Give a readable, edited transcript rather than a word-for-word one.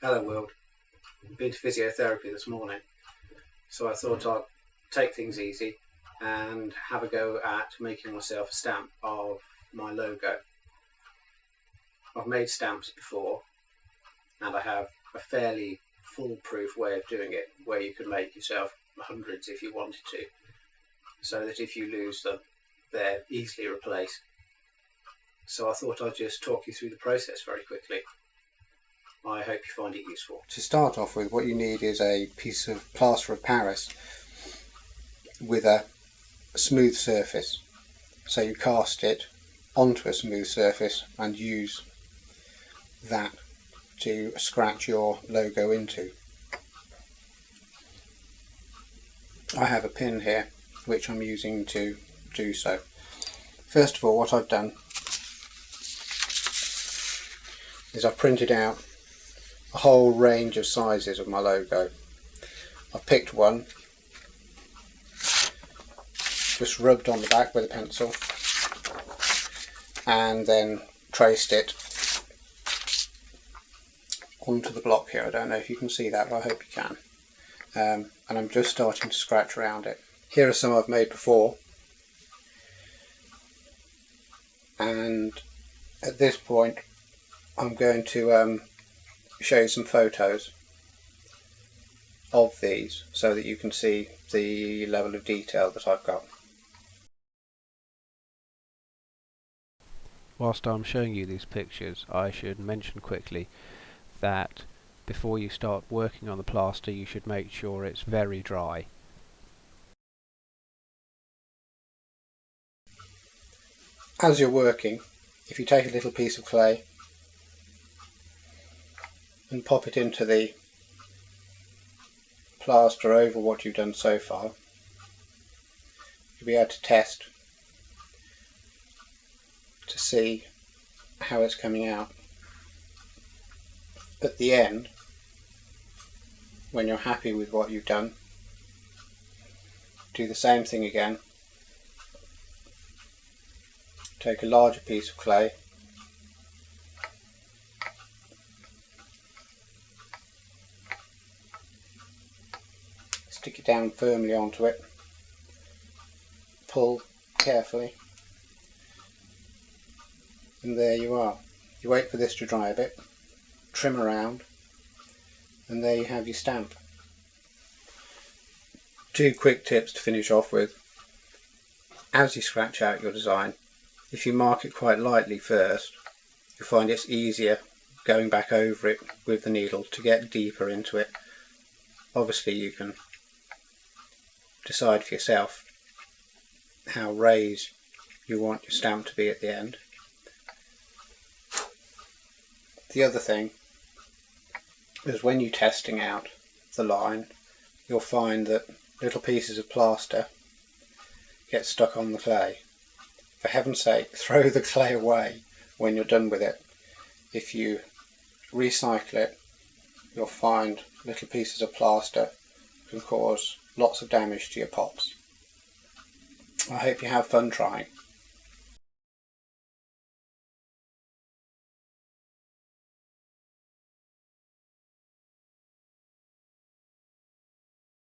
Hello world. I've been to physiotherapy this morning, so I thought I'd take things easy and have a go at making myself a stamp of my logo. I've made stamps before and I have a fairly foolproof way of doing it, where you can make yourself hundreds if you wanted to, so that if you lose them they're easily replaced. So I thought I'd just talk you through the process very quickly. I hope you find it useful. To start off with, what you need is a piece of plaster of Paris with a smooth surface. So you cast it onto a smooth surface and use that to scratch your logo into. I have a pin here which I'm using to do so. First of all, what I've done is I've printed out a whole range of sizes of my logo. I've picked one, just rubbed on the back with a pencil, and then traced it onto the block here. I don't know if you can see that, but I hope you can. And I'm just starting to scratch around it. Here are some I've made before, and at this point I'm going to show you some photos of these so that you can see the level of detail that I've got. Whilst I'm showing you these pictures, I should mention quickly that before you start working on the plaster you should make sure it's very dry. As you're working, if you take a little piece of clay and pop it into the plaster over what you've done so far, you'll be able to test to see how it's coming out. At the end, when you're happy with what you've done, do the same thing again. Take a larger piece of clay, stick it down firmly onto it, pull carefully, and there you are. You wait for this to dry a bit, trim around, and there you have your stamp. Two quick tips to finish off with. As you scratch out your design, if you mark it quite lightly first, you'll find it's easier going back over it with the needle to get deeper into it. Obviously you can decide for yourself how raised you want your stamp to be at the end. The other thing is, when you're testing out the line, you'll find that little pieces of plaster get stuck on the clay. For heaven's sake, throw the clay away when you're done with it. If you recycle it, you'll find little pieces of plaster can cause lots of damage to your pots. I hope you have fun trying.